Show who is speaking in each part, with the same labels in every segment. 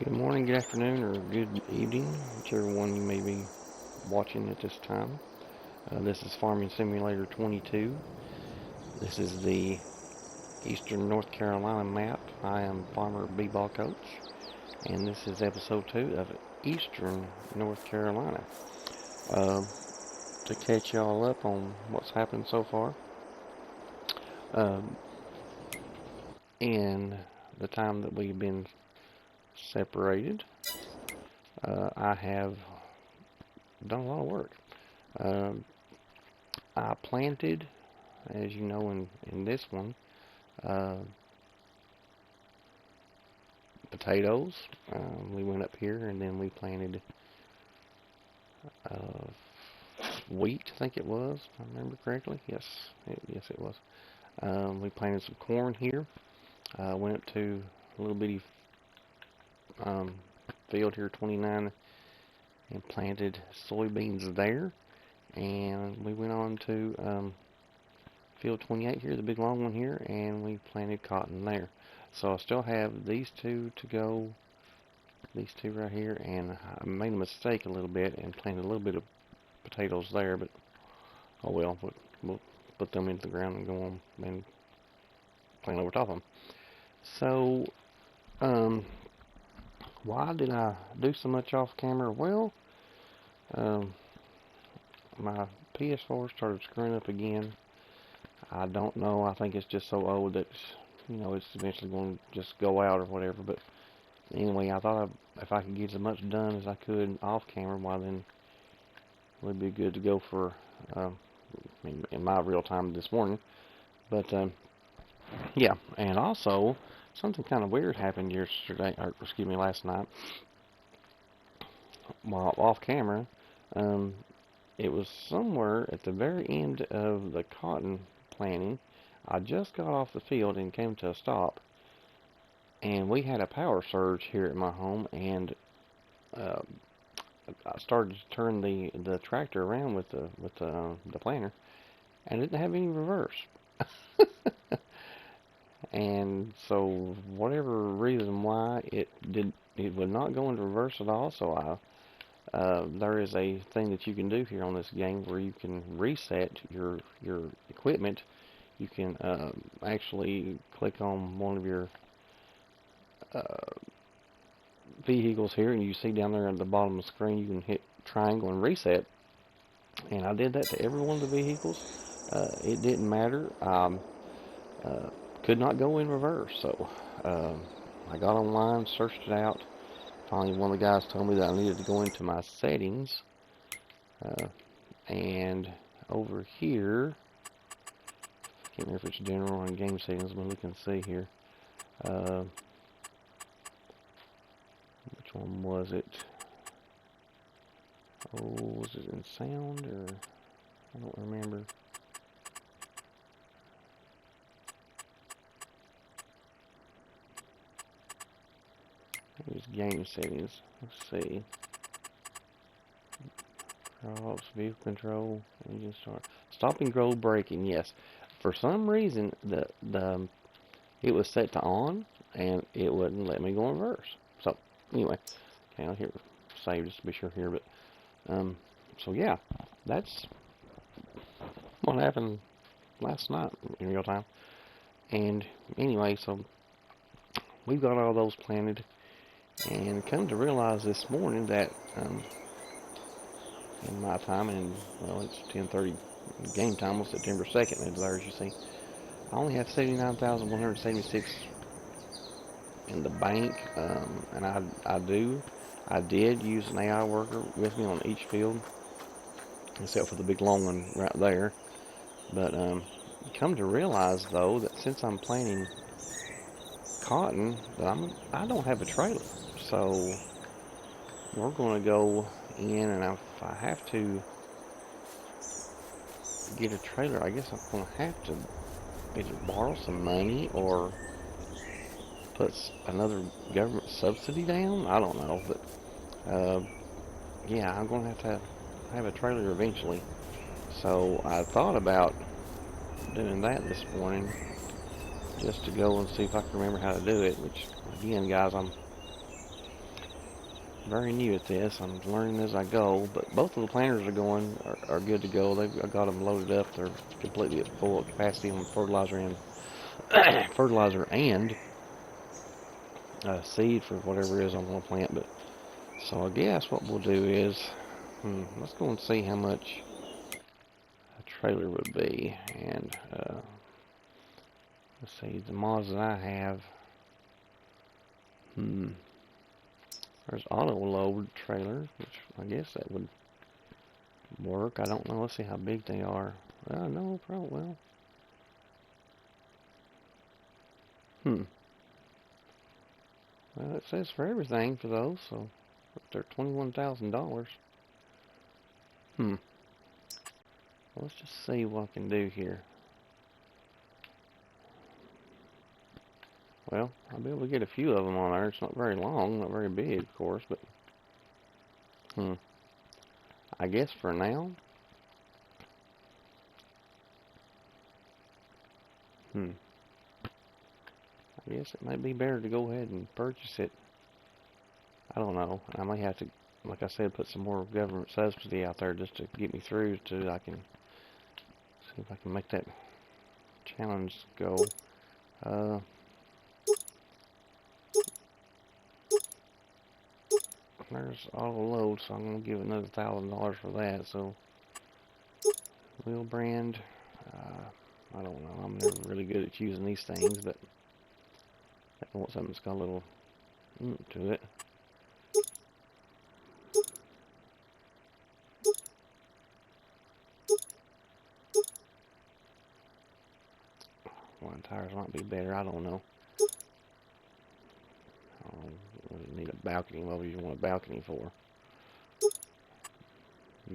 Speaker 1: Good morning, good afternoon, or good evening, whichever one you may be watching at this time. This is Farming Simulator 22. This is the Eastern North Carolina map. I am Farmer B-Ball Coach, and this is episode 2 of Eastern North Carolina. To catch y'all up on what's happened so far, in the time that we've been separated, I have done a lot of work. I planted, as you know, in this one, potatoes. We went up here and then we planted wheat, I think it was, if I remember correctly. Yes, it was. We planted some corn here. Went up to a little bitty field here, 29, and planted soybeans there. And we went on to field 28 here, the big long one here, and we planted cotton there. So I still have these two to go, these two right here, and I made a mistake a little bit and planted a little bit of potatoes there, but oh well, we'll put them into the ground and go on and plant over top of them. So, why did I do so much off camera? Well, my PS4 started screwing up again. I don't know. I think it's just so old that it's eventually going to just go out or whatever. But anyway, I thought if I could get as much done as I could off camera, why then it would be good to go for in my real time this morning. But yeah, and also something kind of weird happened yesterday, or excuse me, last night while off camera. It was somewhere at the very end of the cotton planting. I just got off the field and came to a stop, and we had a power surge here at my home, and I started to turn the tractor around with the planter, and it didn't have any reverse. And so whatever reason why it would not go into reverse at all. So there is a thing that you can do here on this game where you can reset your equipment. You can actually click on one of your vehicles here, and you see down there at the bottom of the screen you can hit triangle and reset. And I did that to every one of the vehicles. It didn't matter. Could not go in reverse. So I got online, searched it out. Finally, one of the guys told me that I needed to go into my settings, and over here, I can't remember if it's general or in game settings, but we can see here. Which one was it? Oh, was it in sound, or I don't remember. It was game settings. Let's see. Crops, vehicle control, engine start, stopping, go, braking. Yes, for some reason it was set to on, and it wouldn't let me go in reverse. So anyway, okay, I'll here save just to be sure here. But so yeah, that's what happened last night in real time. And anyway, so we've got all those planted, and come to realize this morning that in my time, and well, it's 10:30 game time on September 2nd, and there, as you see, I only have 79,176 in the bank, and I did use an AI worker with me on each field, except for the big long one right there. But come to realize though that since I'm planting cotton, that I don't have a trailer, so we're going to go in, and if I have to get a trailer, I guess I'm going to have to either borrow some money or put another government subsidy down. I don't know, but yeah, I'm going to have a trailer eventually. So I thought about doing that this morning, just to go and see if I can remember how to do it. Which, again, guys, I'm very new at this. I'm learning as I go, but both of the planters are good to go. I got them loaded up. They're completely at full capacity on fertilizer and fertilizer and seed for whatever it is I'm going to plant. But so I guess what we'll do is let's go and see how much a trailer would be. And let's see, the mods that I have. There's auto load trailer, which I guess that would work. I don't know. Let's see how big they are. No, probably well. Well, it says for everything for those, so they're $21,000. Well, let's just see what I can do here. Well, I'll be able to get a few of them on there. It's not very long, not very big, of course, but I guess for now. I guess it might be better to go ahead and purchase it. I don't know. I may have to, like I said, put some more government subsidy out there just to get me through I can see if I can make that challenge go. There's auto load, so I'm going to give another $1,000 for that. So, wheel brand, I don't know. I'm never really good at choosing these things, but I want something that's got a little to it. One tires might be better. I don't know. You need a balcony. What would you want a balcony for?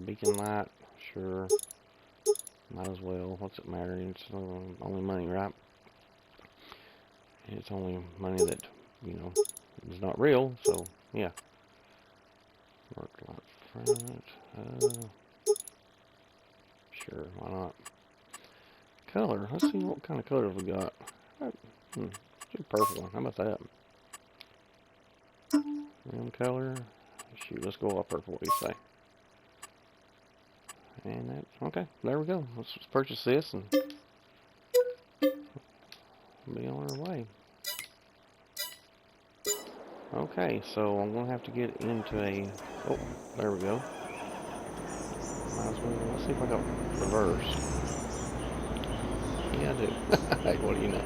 Speaker 1: Beacon light, sure. Might as well. What's it matter? It's only money, right? It's only money that, is not real, so, yeah. Work light front. Sure, why not? Color. Let's see what kind of colors we got. Purple one. How about that? Rim color. Shoot, let's go up purple. What do you say? And that's okay. There we go. Let's just purchase this and be on our way. Okay, so I'm gonna have to get into a. Oh, there we go. Might as well. Let's see if I got reverse. Yeah, I do. Hey, what do you know?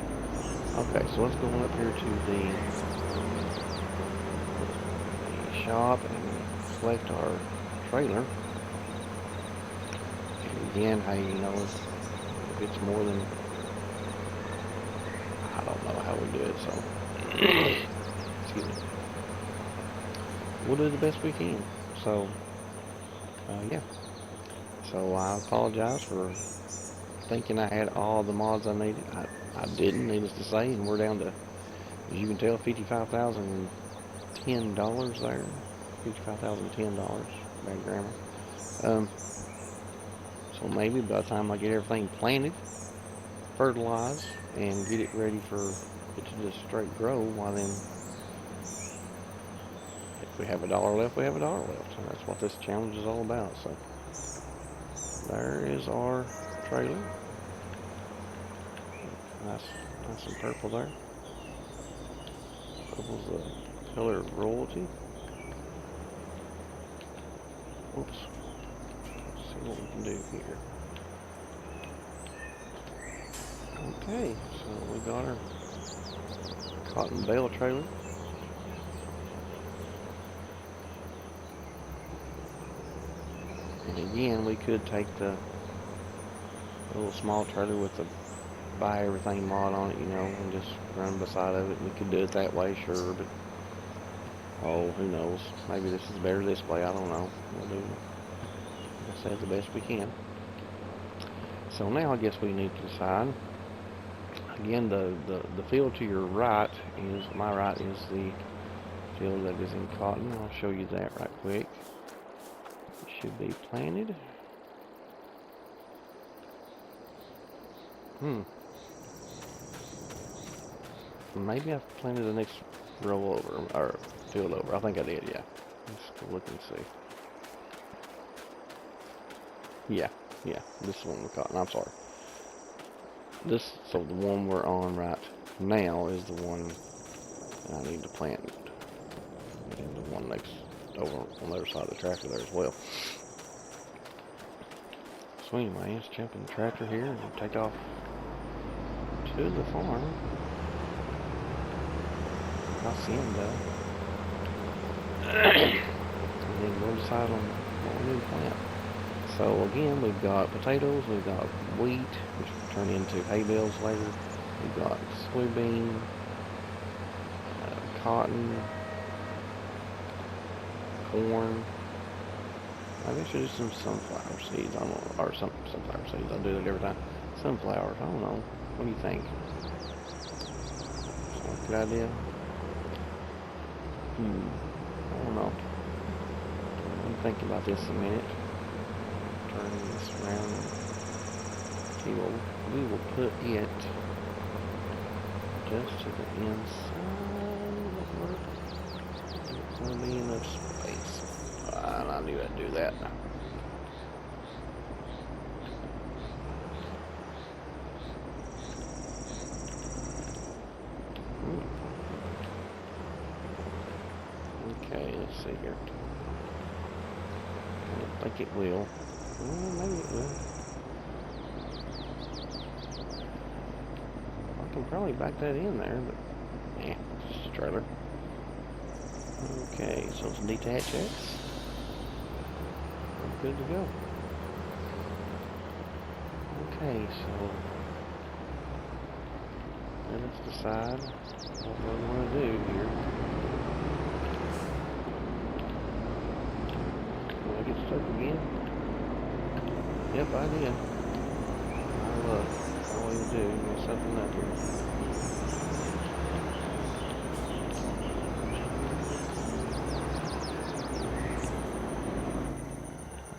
Speaker 1: Okay, so let's go on up here to the shop and select our trailer. And again, hey, if it's more than, I don't know how we do it, so excuse me. We'll do the best we can. So, yeah. So I apologize for thinking I had all the mods I needed. I didn't, needless to say, and we're down to, as you can tell, $55,010 there. $55,010, bad grammar. So maybe by the time I get everything planted, fertilized, and get it ready for it to just straight grow, why then, if we have $1 left, we have $1 left. And that's what this challenge is all about. So there is our trailer. Nice and purple there. Purple's the color of royalty. Oops. Let's see what we can do here. Okay, so we got our cotton bale trailer. And again, we could take the little small trailer with the buy everything mod on it, and just run beside of it. We could do it that way, sure, but oh, who knows? Maybe this is better this way. I don't know. We'll do, like I said, the best we can. So now I guess we need to decide. Again, the field to your right is, my right is the field that is in cotton. I'll show you that right quick. It should be planted. Maybe I've planted the next row over, or field over. I think I did, yeah. Let's go look and see. Yeah, this is the one we're caught. I'm sorry. So the one we're on right now is the one I need to plant. And the one next over on the other side of the tractor there as well. So anyway, let's jump in the tractor here and take off to the farm. Hacienda. And then we'll decide on what we need to plant. So again, we've got potatoes, we've got wheat, which will turn into hay bales later. We've got soybean, cotton, corn. Maybe I should do some sunflower seeds. I don't know, or some sunflower seeds. I do that every time. Sunflowers. I don't know. What do you think? Sound like a good idea? I don't know. I'm thinking about this a minute. Turning this around. We will put it just to the inside. Will it work? It's going to be enough space. I knew I'd do that. Okay, let's see here. I don't think it will. Well, maybe it will. I can probably back that in there, but yeah, it's just a trailer. Okay, so it's detach X. I'm good to go. Okay, so let's decide what we want to do here. Will I get stuck again? Yep, I did. I'll always do mess something up here.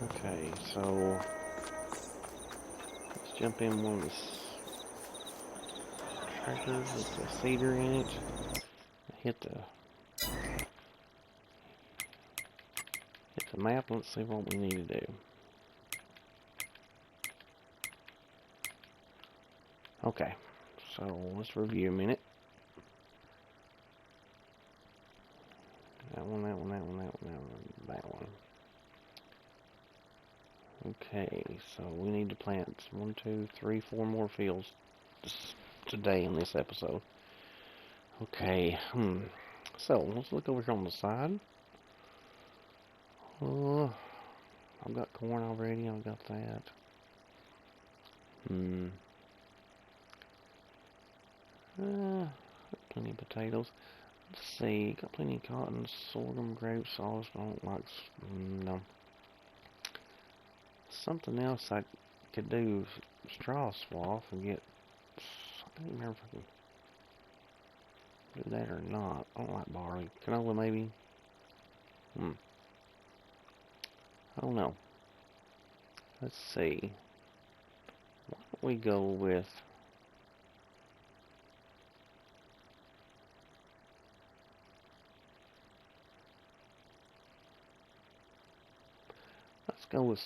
Speaker 1: Okay, so let's jump in one of the tractors with the seeder in it. Hit the map. Let's see what we need to do. Okay, so let's review a minute. That one. Okay, so we need to plant 1, 2, 3, 4 more fields today in this episode. Okay, so let's look over here on the side. I've got corn already, I've got that. Plenty of potatoes. Let's see, got plenty of cotton, sorghum, grapes, sauce. I don't like, no. Something else I could do, straw swath and get, I don't remember if I can do that or not. I don't like barley. Canola maybe? I don't know. Let's see. Why don't we go with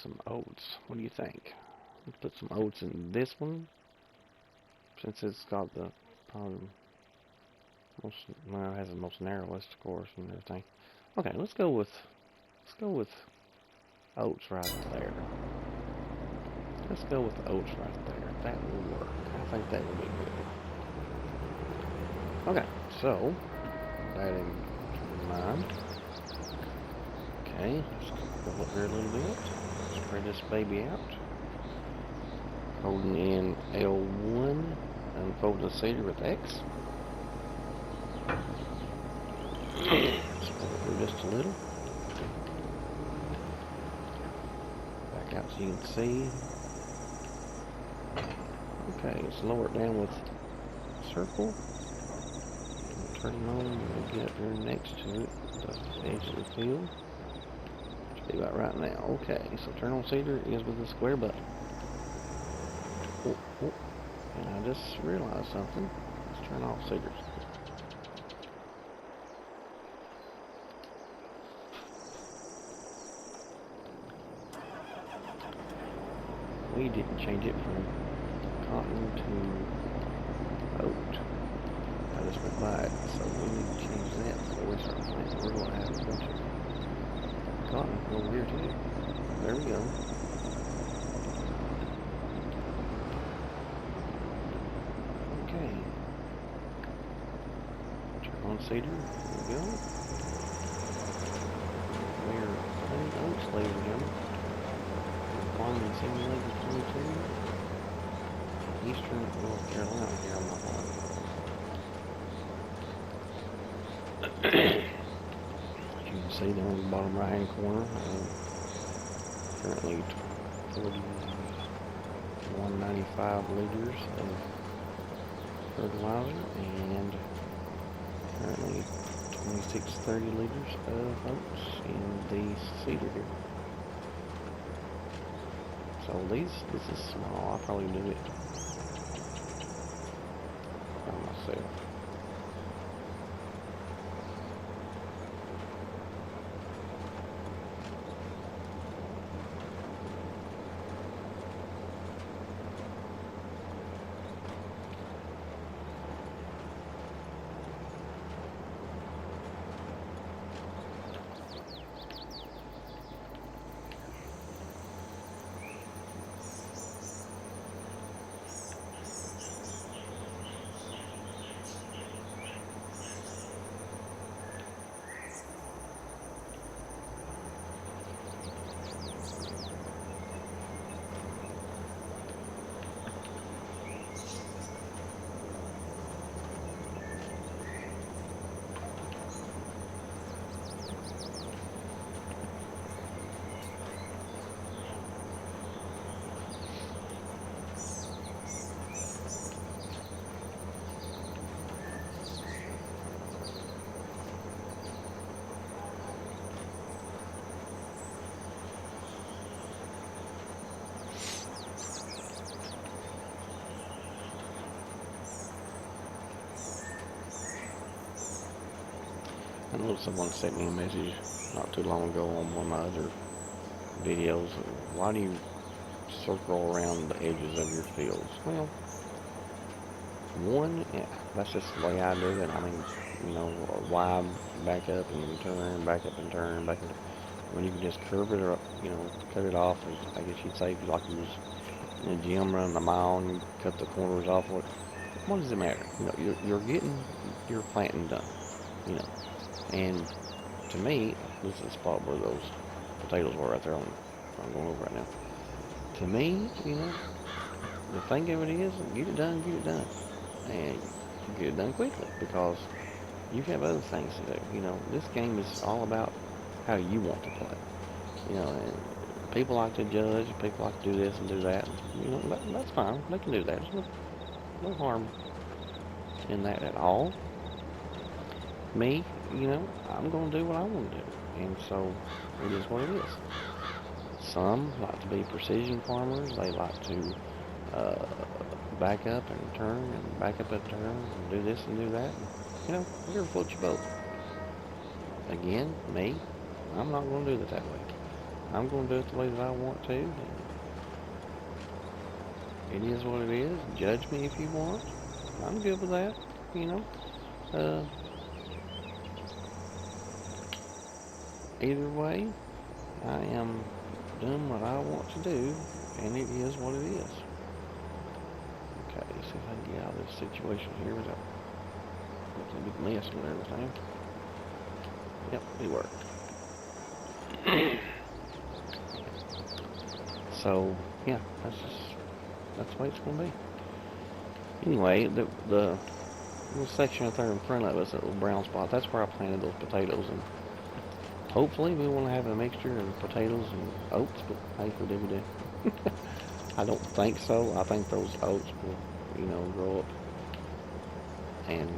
Speaker 1: some oats. What do you think? Let's put some oats in this one, since it's got the most, well, it has the most narrow list, of course, and everything. Okay, let's go with oats right there. Let's go with the oats right there. That will work. I think that will be good. Okay, so that in mind. Okay, let's go up here a little bit. Spread this baby out. Holding in L1 and fold the seeder with X. Let's pull it through just a little. Back out so you can see. Okay, let's lower it down with circle. Turn it on and we'll get up here next to it, the edge of the field. Should be about right now. Okay, so turn on seeder is with the square button. And I just realized something. Let's turn off seeders. we didn't change it from cotton to oat. I just went by it, so we need to change that before we start planting. We're going to have a bunch of cotton over here too. There we go. Okay. Turn on cedar. There we go. We're planting oats, ladies and gentlemen. Farming Simulator 22. Eastern North Carolina here on my farm. As you can see there on the bottom right hand corner, currently 4195 liters of fertilizer and currently 2630 liters of oats in the cedar here. So this is small. I'll probably do it by myself. I know someone sent me a message not too long ago on one of my other videos. Why do you circle around the edges of your fields? Well, one, yeah, that's just the way I do it. I mean, you know, why back up and turn, back up and turn, back up. When you can just curve it up, you know, cut it off, and I guess you'd say like you was in a gym running a mile and you cut the corners off. What does it matter? You know, you're getting your planting done, you know. And to me, this is the spot where those potatoes were right there on I'm going over right now. To me, you know, the thing of it is, get it done, and get it done quickly, because you have other things to do. You know, this game is all about how you want to play. You know, and people like to judge, people like to do this and do that. You know, that's fine. They can do that. There's no harm in that at all. Me, you know, I'm going to do what I want to do, and so it is what it is. Some like to be precision farmers. They like to back up and turn and back up and turn and do this and do that. And, you know, whatever floats your boat. Again, me, I'm not going to do it that way. I'm going to do it the way that I want to. And it is what it is. Judge me if you want. I'm good with that, you know. Either way, I am doing what I want to do, and it is what it is. Okay, let's see if I can get out of this situation here without making a big mess with everything. Yep, it worked. So, yeah, that's the way it's going to be. Anyway, the little section up there in front of us, that little brown spot, that's where I planted those potatoes, and hopefully we want to have a mixture of potatoes and oats, but hey, we do. I don't think so. I think those oats will, you know, grow up, and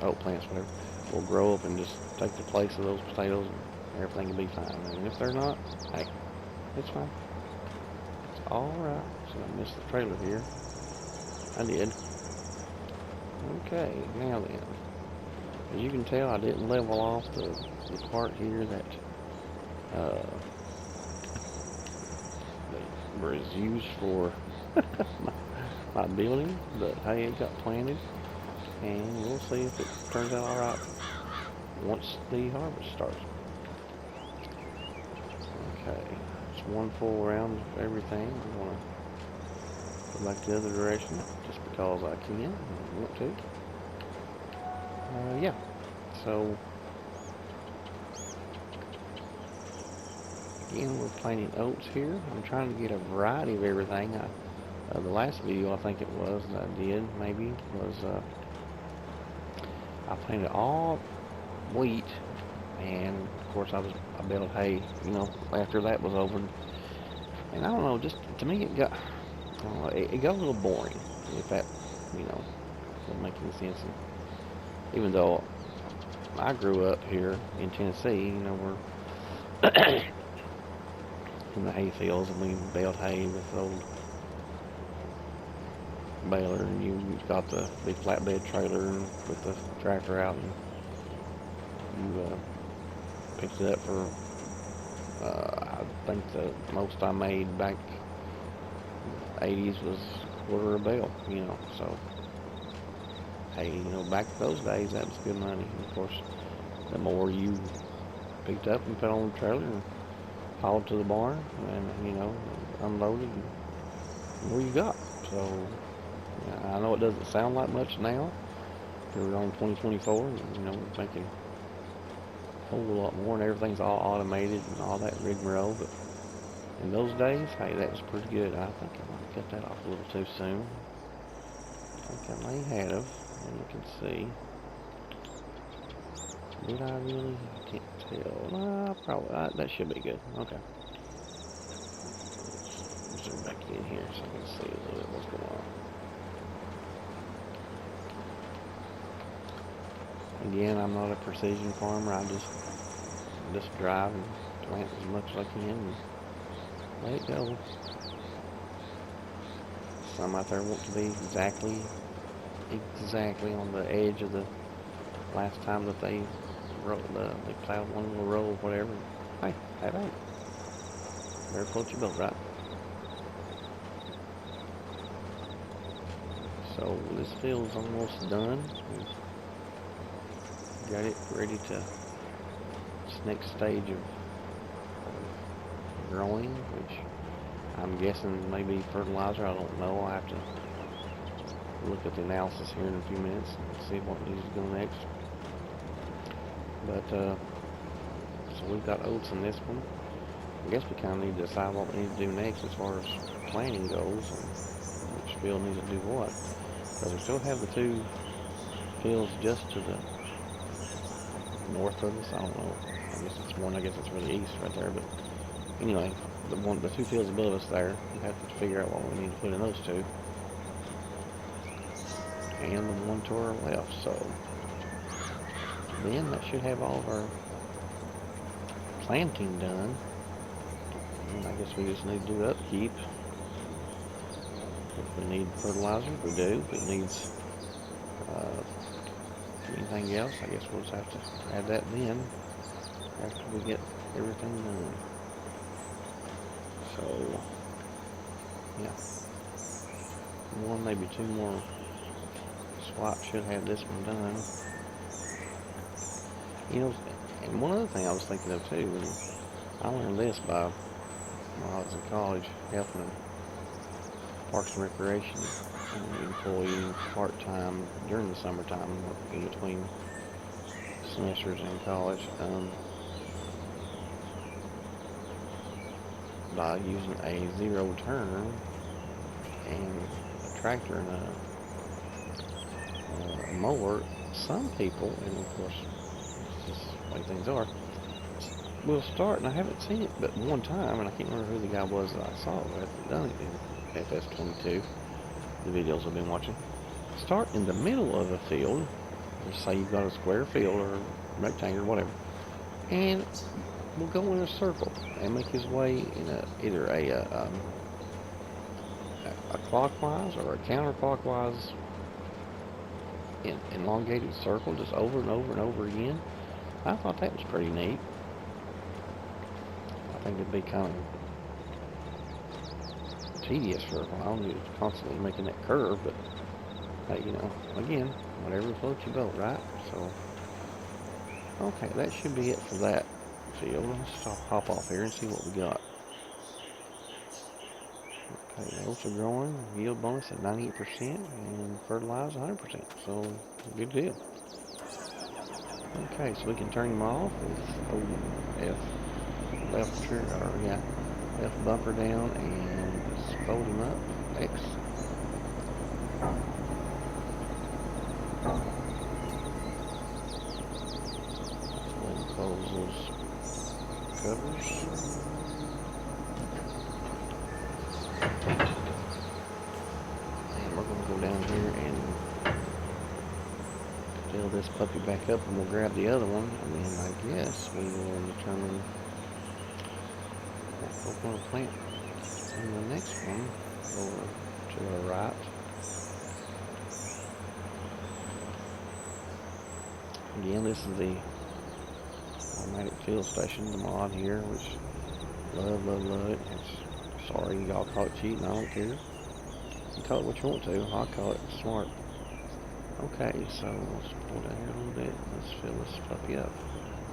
Speaker 1: oat plants, whatever, will grow up and just take the place of those potatoes, and everything will be fine. And if they're not, hey, it's fine. It's all right. So I missed the trailer here. I did. Okay, now then. As you can tell, I didn't level off the part here that September is used for my building, but hey, it got planted, and we'll see if it turns out all right once the harvest starts. Okay, it's one full round of everything. I'm gonna go back the other direction just because I can and want to. Yeah, so again, we're planting oats here. I'm trying to get a variety of everything. The last video, I think it was, that I did, maybe, was I planted all wheat, and of course I baled hay, after that was over. And I don't know, just to me it got a little boring, if that, doesn't make any sense. And even though I grew up here in Tennessee, we're in the hay fields, and we baled hay with the old baler, and you got the big flatbed trailer with the tractor out, and you picked it up for I think the most I made back in the 80s was quarter a bale, so hey, back those days that was good money. And of course, the more you picked up and put on the trailer and hauled to the barn and unloaded, and the more you got. So I know it doesn't sound like much now. We're on 2024, we're making a whole lot more, and everything's all automated and all that rigmarole. But in those days, hey, that was pretty good. I think I might have cut that off a little too soon. I think I may have, and you can see. Did I really? I can't tell. Probably. That should be good. Okay. Let's zoom back in here so I can see a little bit what's going on. Again, I'm not a precision farmer. I just drive and plant as much as I can and let it go. Some out there want to be exactly on the edge of the last time that they plowed one little row or whatever. Hey, that ain't. Better float your boat, right? So this field's almost done. We've got it ready to this next stage of growing, which I'm guessing maybe fertilizer. I don't know. I'll have to look at the analysis here in a few minutes and see what needs to go next. But so we've got oats in this one. I guess we kind of need to decide what we need to do next as far as planting goes, and which field needs to do what. Because we still have the two fields just to the north of us. I don't know. I guess it's one. I guess it's really east right there. But anyway, the two fields above us there. We have to figure out what we need to put in those two, and the one to our left. So then that should have all of our planting done. And I guess we just need to do upkeep. If we need fertilizer, we do. If it needs anything else, I guess we'll just have to add that then after we get everything done. So, yeah. One, maybe two more swaps should have this one done. And one other thing I was thinking of too, and I learned this while I was in college, helping a Parks and Recreation employee part-time during the summertime, in between semesters in college, by using a zero turn and a tractor and a mower. Some people, and of course it's just the way things are, will start, and I haven't seen it but one time, and I can't remember who the guy was that I saw it with, done it in FS22, the videos I've been watching. Start in the middle of a field, just say you've got a square field or rectangle or whatever, and will go in a circle and make his way in either a clockwise or a counterclockwise elongated circle, just over and over and over again. I thought that was pretty neat. I think it'd be kind of tedious for a while. You're constantly making that curve, but hey, you know, again, whatever floats your boat, right? So, okay, that should be it for that field. Let's hop off here and see what we got. Okay, the oats are growing, yield bonus at 98%, and fertilizer 100%, so good deal. Okay, so we can turn them off with F bumper down and just fold him up, X. Then close those covers. And we're going to go down here and fill this puppy back up, and we'll grab the other one, and then I guess we will determine what we're going to plant in the next one over to our right. Again, this is the automatic field station, the mod here, which love it. Sorry y'all call it cheating, I don't care. You call it what you want to, I call it smart. Okay, so let's pull down here a little bit. Let's fill this puppy up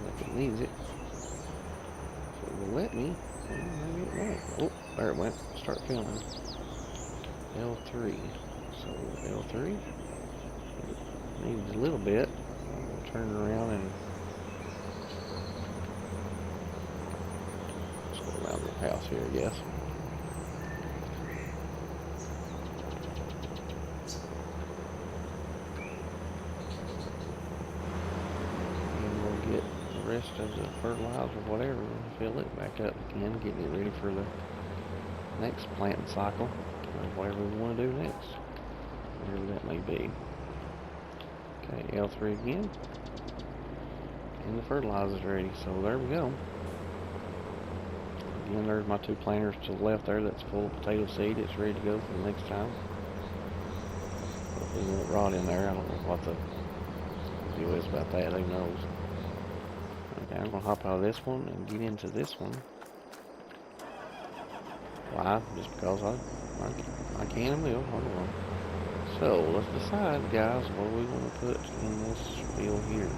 Speaker 1: like it needs it. So it will let me. Maybe it won't. Oh, there it went. Start filling. L3. So L3 needs a little bit. We'll turn it around and let's go around the house here, I guess. Rest of the fertilizer, whatever, fill it back up again, getting it ready for the next planting cycle, or whatever we want to do next, whatever that may be. Okay, L3 again, and the fertilizer's ready, so there we go. Again, there's my two planters to the left there, that's full of potato seed, it's ready to go for the next time. Hopefully it won't rot in there, I don't know what the deal is about that, who knows. Okay, I'm going to hop out of this one and get into this one. Why? Just because I can and will. Hold on. So, let's decide, guys, what are we going to put in this field here?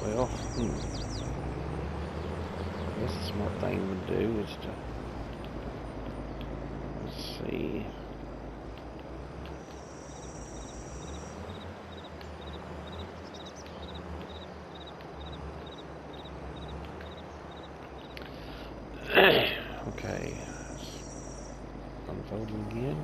Speaker 1: Well, I guess the smart thing to do is to, let's see. Okay, unfold them again.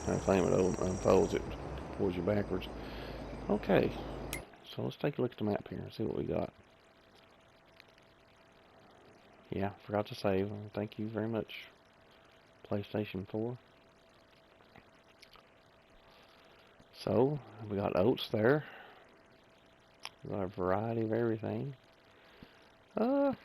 Speaker 1: I think it unfolds it towards you backwards. Okay, so let's take a look at the map here and see what we got. Yeah, forgot to save. Thank you very much, PlayStation 4. So, we got oats there. We got a variety of everything. We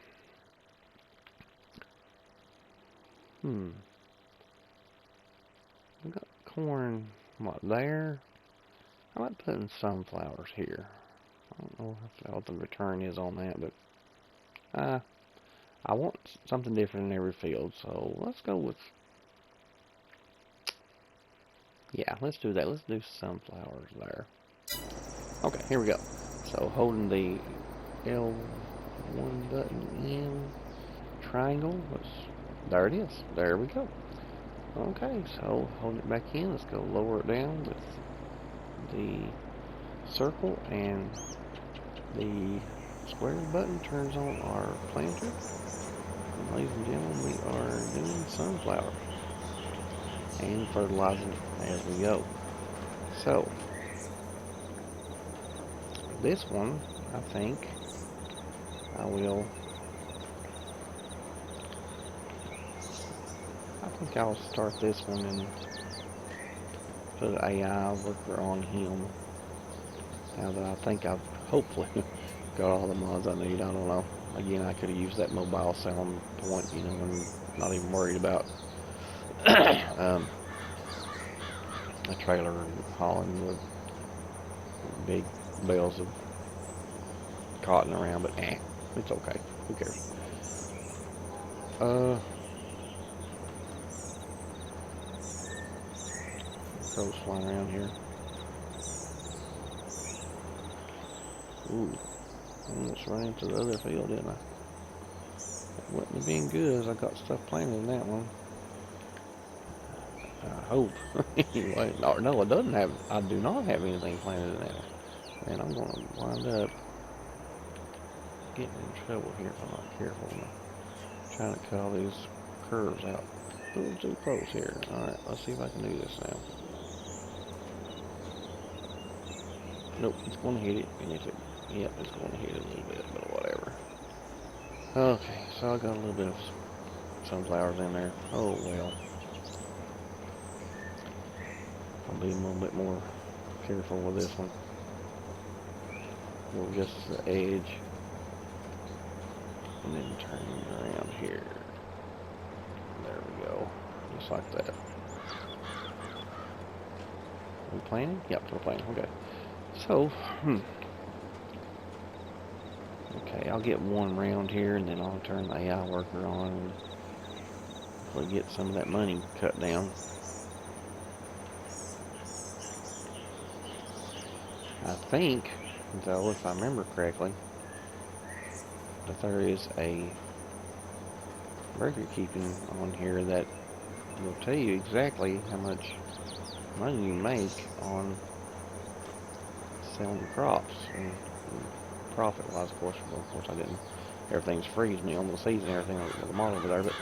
Speaker 1: got corn, what, there? How about putting sunflowers here? I don't know what the return is on that, but I want something different in every field, so let's go with, yeah, let's do that. Let's do sunflowers there. Okay, here we go. So holding the L1 button in triangle, there it is. There we go. Okay, so holding it back in, let's go lower it down with the circle, and the square button turns on our planter. And ladies and gentlemen, we are doing sunflowers and fertilizing as we go. So this one, I think I'll start this one and put an AI worker on him. Now that I think I've hopefully got all the mods I need, I don't know. Again, I could have used that mobile selling point, you know, and not even worried about um, a trailer hauling with big bales of cotton around, but it's okay. Who cares? Crows flying around here. Ooh, I almost ran into the other field, didn't I? It wouldn't have been good as I got stuff planted in that one. I hope. Anyway, no, it doesn't have. I do not have anything planted in that one. And I'm going to wind up getting in trouble here if I'm not careful. I'm trying to cut all these curves out a little too close here. Alright, let's see if I can do this now. Nope, it's going to hit it. And if it, yep, it's going to hit it a little bit, but whatever. Okay, so I got a little bit of sunflowers in there. Oh well. I'll be a little bit more careful with this one. Go just the edge. And then turn it around here. There we go. Just like that. Are we planting? Yep, we're planting. Okay. So, okay, I'll get one round here and then I'll turn the AI worker on and hopefully get some of that money cut down. I think, though, if I remember correctly, that there is a record keeping on here that will tell you exactly how much money you make on selling crops and profit-wise. Of course, I didn't. Everything's freeze me on the season, everything with the model over there. But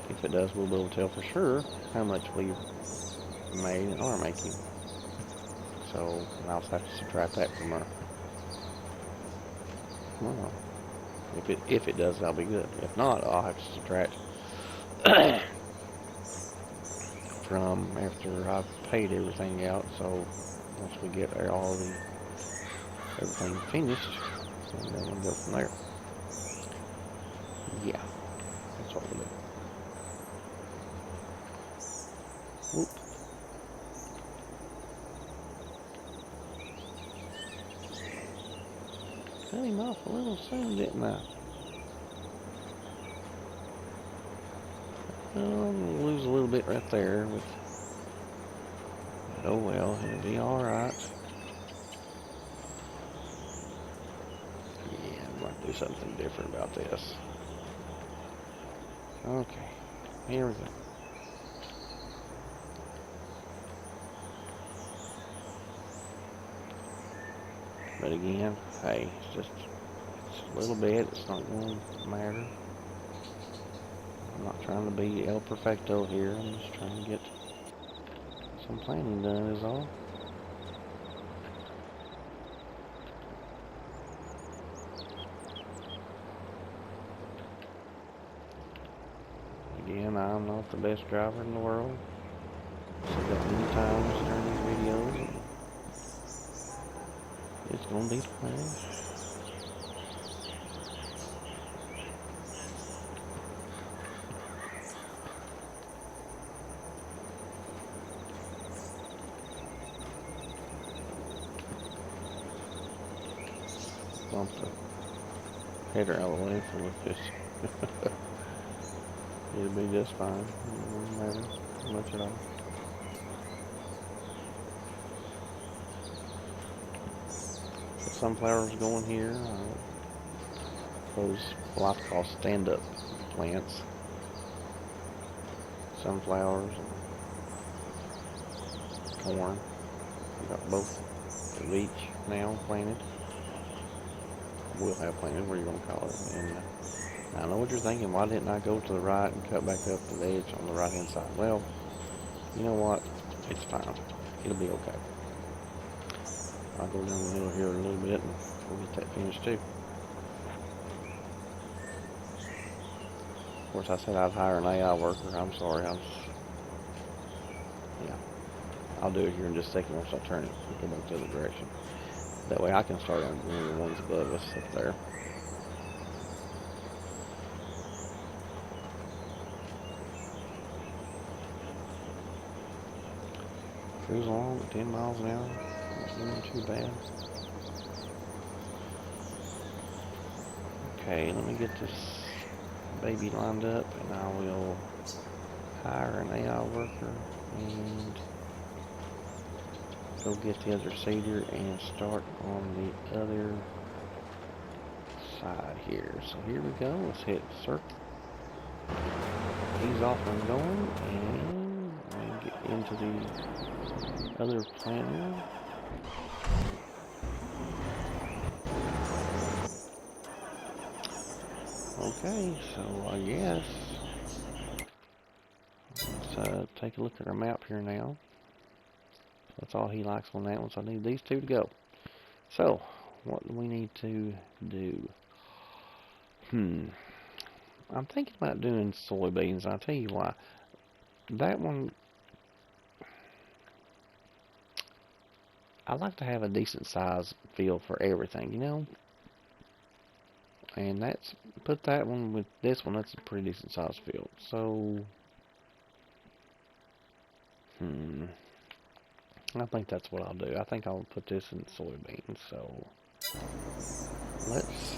Speaker 1: if it does, we'll be able to tell for sure how much we've made and are making. So I'll just have to subtract that from our. Well, if it does, that'll be good. If not, I'll have to subtract from after I've paid everything out. So once we get everything finished, and then we'll go from there. Yeah, that's what we'll do. Whoop. Cut him off a little soon, didn't I? I'll lose a little bit right there. Oh well, it'll be alright. Yeah, I'm going to do something different about this. Okay, here we go. But again, hey, it's a little bit. It's not going to matter. I'm not trying to be El Perfecto here. I'm just trying to get some planning done is all. Again, I'm not the best driver in the world. I've got many times during these videos, and it's going to be fine. Bump the header out of the way from this. It'll be just fine. It won't matter much at all. The sunflowers going here. Those what I like to call stand-up plants. Sunflowers and corn. I've got both of each now planted. We'll have planted, what are you going to call it? And I know what you're thinking, why didn't I go to the right and cut back up to the edge on the right hand side? Well, you know what? It's fine. It'll be okay. I'll go down the middle here a little bit and we'll get that finished too. Of course, I said I'd hire an AI worker. I'm sorry. Yeah. I'll do it here in just a second once I turn it. We'll go back the other direction. That way I can start on the ones above us up there. cruising along at 10 miles an hour. Not doing too bad. Okay, let me get this baby lined up and I will hire an AI worker and go get the other seeder and start on the other side here. So here we go. Let's hit circle. He's off and going, and get into the other planter. Okay, so I guess let's take a look at our map here now. That's all he likes on that one, so I need these two to go. So, what do we need to do? I'm thinking about doing soybeans. I'll tell you why. That one, I like to have a decent size field for everything, you know? And that's, put that one with this one, that's a pretty decent size field. So, I think that's what I'll do. I think I'll put this in soybeans. So, let's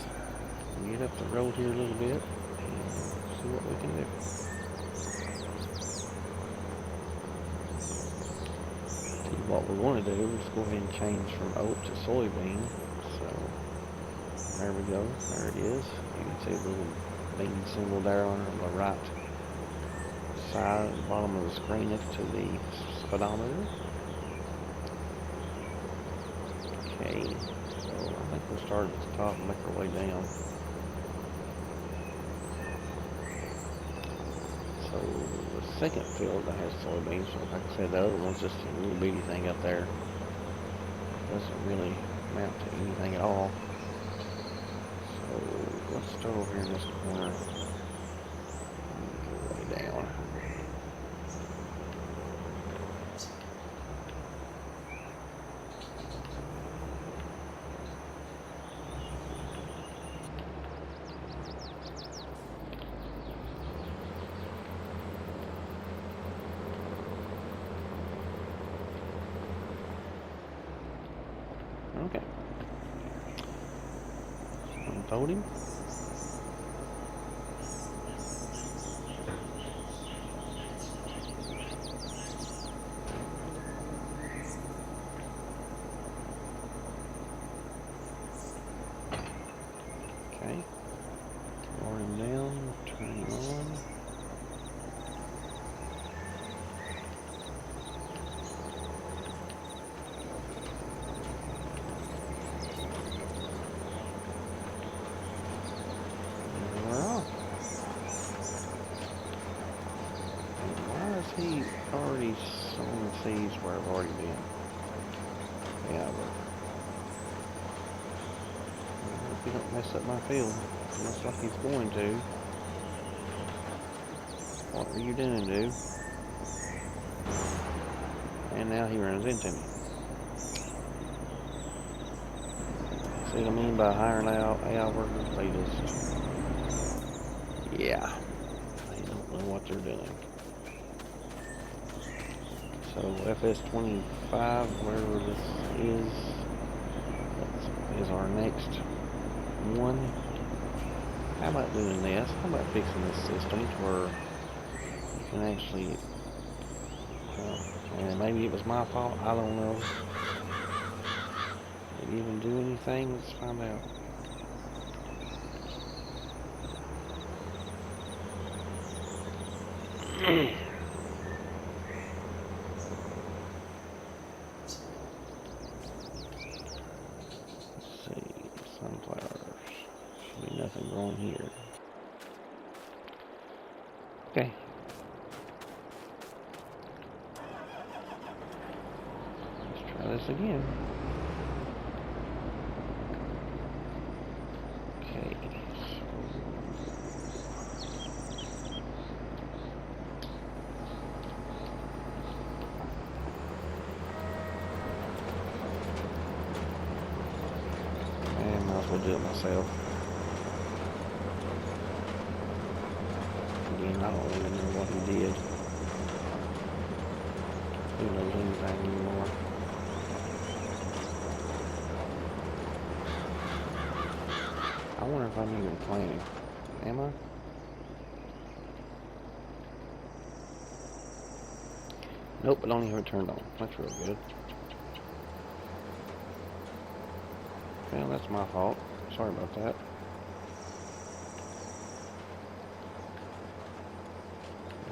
Speaker 1: get up the road here a little bit and see what we can do. What we want to do is go ahead and change from oat to soybean. So there we go. There it is. You can see the little bean symbol there on the right side, bottom of the screen next to the speedometer. Okay, so I think we'll start at the top and make our way down. So the second field that has soybeans, so like I said, the other one's just a little bitty thing up there. Doesn't really amount to anything at all. So let's start over here in this corner and go way down. Okay. Unfold him. Okay. Lower him down, turn him on. He already sown the seeds where I've already been. Yeah, but if he don't mess up my field, it looks like he's going to. What are you doing, dude? And now he runs into me. See what I mean by hiring out AI workers? They just, yeah, they don't know what they're doing. So FS25, wherever this is our next one. How about doing this? How about fixing this system to where you can actually, and maybe it was my fault, I don't know. Did it even do anything? Let's find out. Nothing wrong here. Okay. Let's try this again. Okay. And might as well do it myself. I don't even know what he did. who knows anything anymore. I wonder if I'm even planting. Am I? Nope, I don't even have it turned on. That's real good. Well, that's my fault. Sorry about that.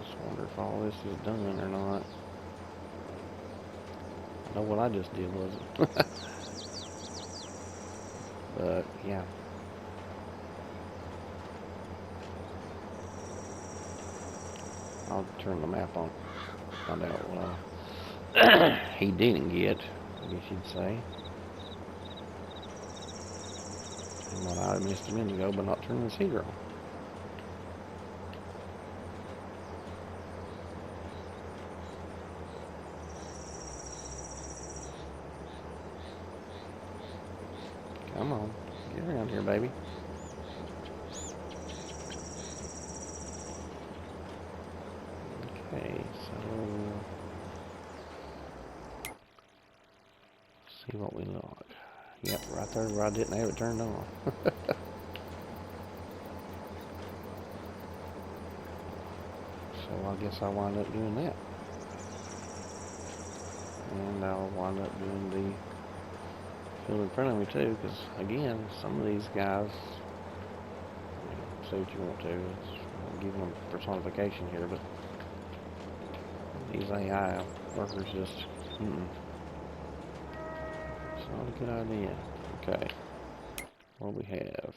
Speaker 1: Just wonder if all this is done or not. I know what I just did wasn't. But, yeah. I'll turn the map on. Find out what he didn't get, I guess you'd say. And what I missed a minute ago by not turning the heater on. Come on, get around here, baby. Okay, so see what we look. Yep, right there where I didn't have it turned on. So I guess I'll wind up doing that. And I'll wind up doing the field in front of me too, because again, some of these guys, say what you want to, I'm giving them personification here, but these AI workers just, it's not a good idea. Okay, what do we have?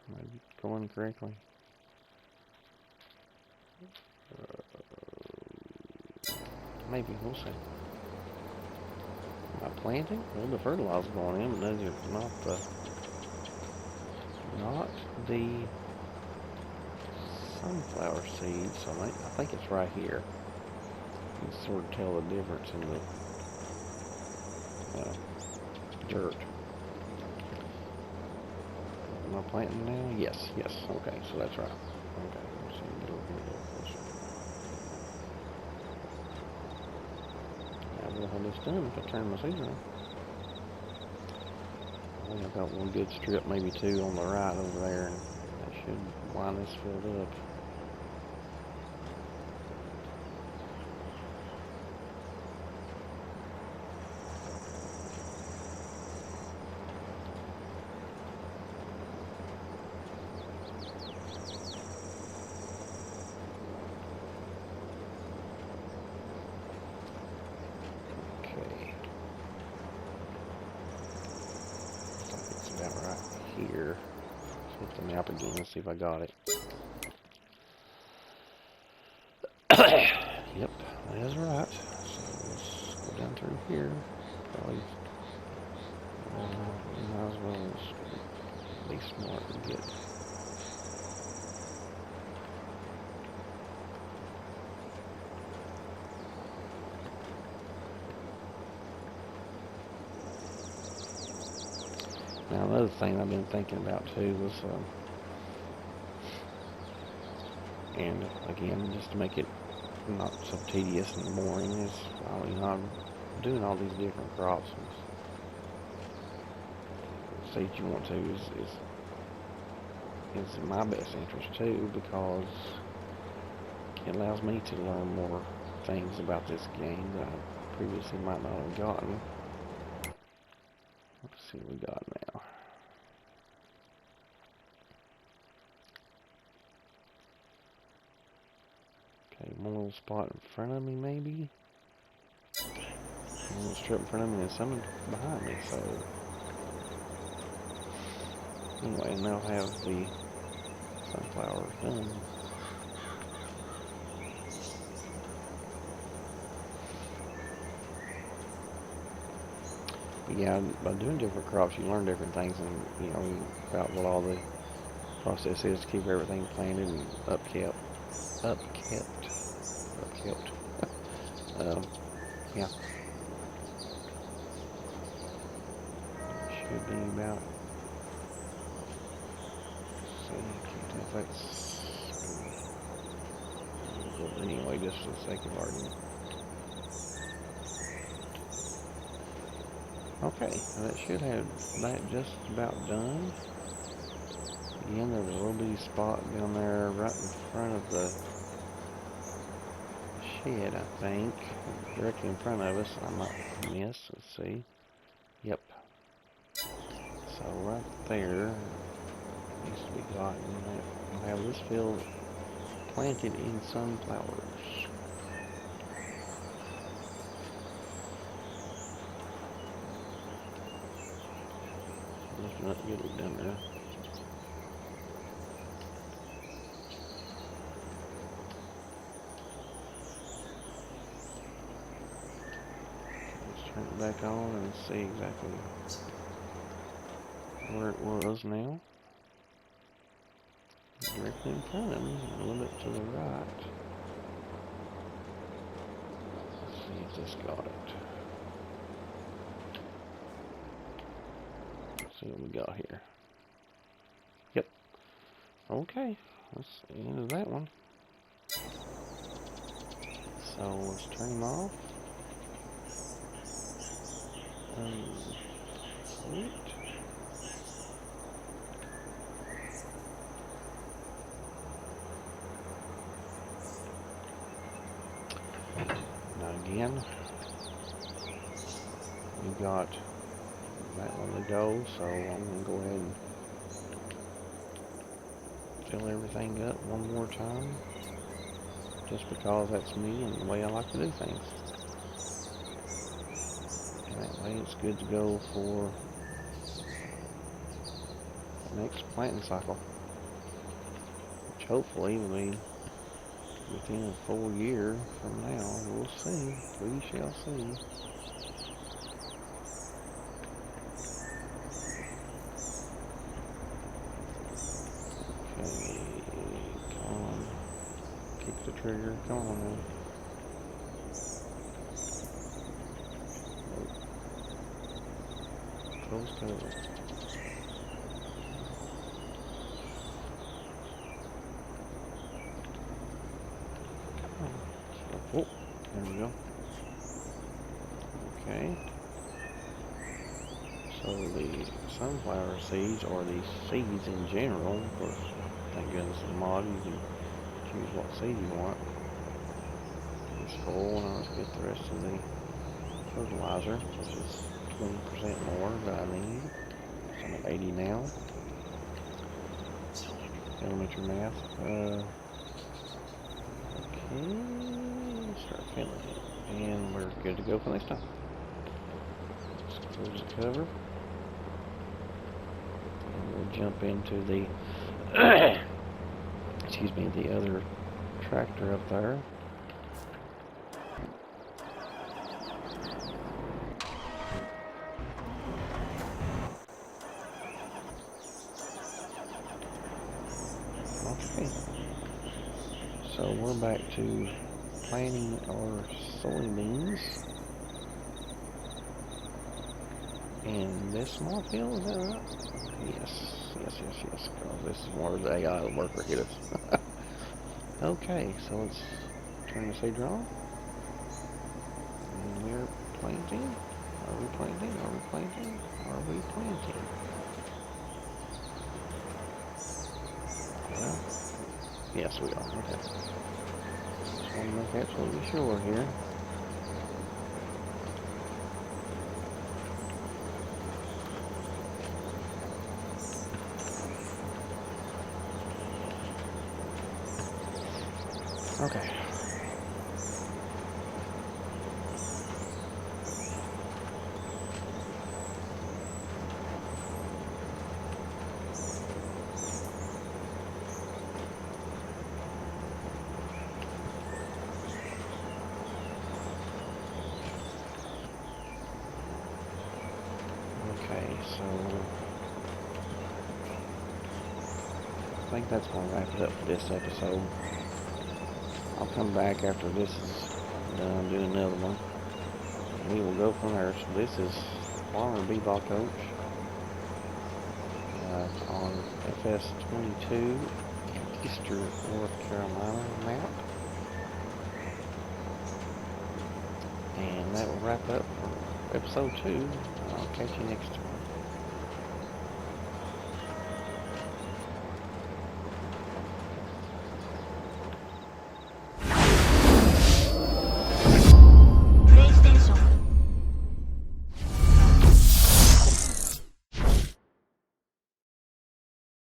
Speaker 1: Am I going correctly? Maybe, we'll see. Am I planting? Well, the fertilizer going in, but those are not the sunflower seeds, so I think it's right here. You can sort of tell the difference in the dirt. Am I planting now? Yes, okay, so that's right. Okay, let's see, get over here a little closer. Now we'll have this done if I turn my seeder on. I think I've got one good strip, maybe two on the right over there, and that should line this filled up. Here, let's hit the map again and see if I got it. Yep, that is right. So let's go down through here. Probably might as well be smart and get. Now another thing I've been thinking about too was, and again, just to make it not so tedious and boring, is I'm doing all these different crops. Say what you want to is in my best interest too, because it allows me to learn more things about this game that I previously might not have gotten. Let's see what we got now. Okay, one little spot in front of me maybe. One little strip in front of me and some behind me, so anyway, and they'll have the sunflowers done. But yeah, by doing different crops, you learn different things, and about what all the process is to keep everything planted and upkept. Yeah. Should be about. If that's anyway, just for the sake of argument. Okay, so that should have that just about done. Again, there's a little bitty spot down there right in front of the shed, I think. Directly in front of us. I might miss. Let's see. Yep. So right there needs to be gotten. We'll have this field planted in sunflowers. Looking up good down there. Let's turn it back on and see exactly where it was now. Directly in front of me, a little bit to the right. Let's see if this got it. Let's see what we got here. Yep. Okay, that's the end of that one. So let's turn them off. Sweet. Now again, we've got that one to go, so I'm going to go ahead and fill everything up one more time, just because that's me and the way I like to do things. And that way it's good to go for the next planting cycle, which hopefully will be within a full year from now. We'll see. We shall see. Okay, come on. Kick the trigger. Come on now. Close cover. Oh, there we go. Okay. So the sunflower seeds, or the seeds in general, of course, thank goodness the mod, you can choose what seed you want. It's full. Now let's get the rest of the fertilizer, which is 20% more that I need. So I'm at 80 now. Elementary math. Okay. Start filling it, and we're good to go for next time. Just close the cover, and we'll jump into the excuse me, the other tractor up there. Okay, so we're back to planting our soybeans in this small field, is that right? Yes, because this is where the AI worker hit us. Okay, so let's turn the seeder on. And we're planting. Are we planting? Are we planting? Are we planting? Well, yes, we are. Okay. Just want to make absolutely sure here. Okay. Okay, so I think that's going to wrap it up for this episode. I'll come back after this is done, do another one. And we will go from there. So this is Farmer Bebop Coach on FS22 Eastern North Carolina map. And that will wrap up for episode 2. I'll Catch you next time.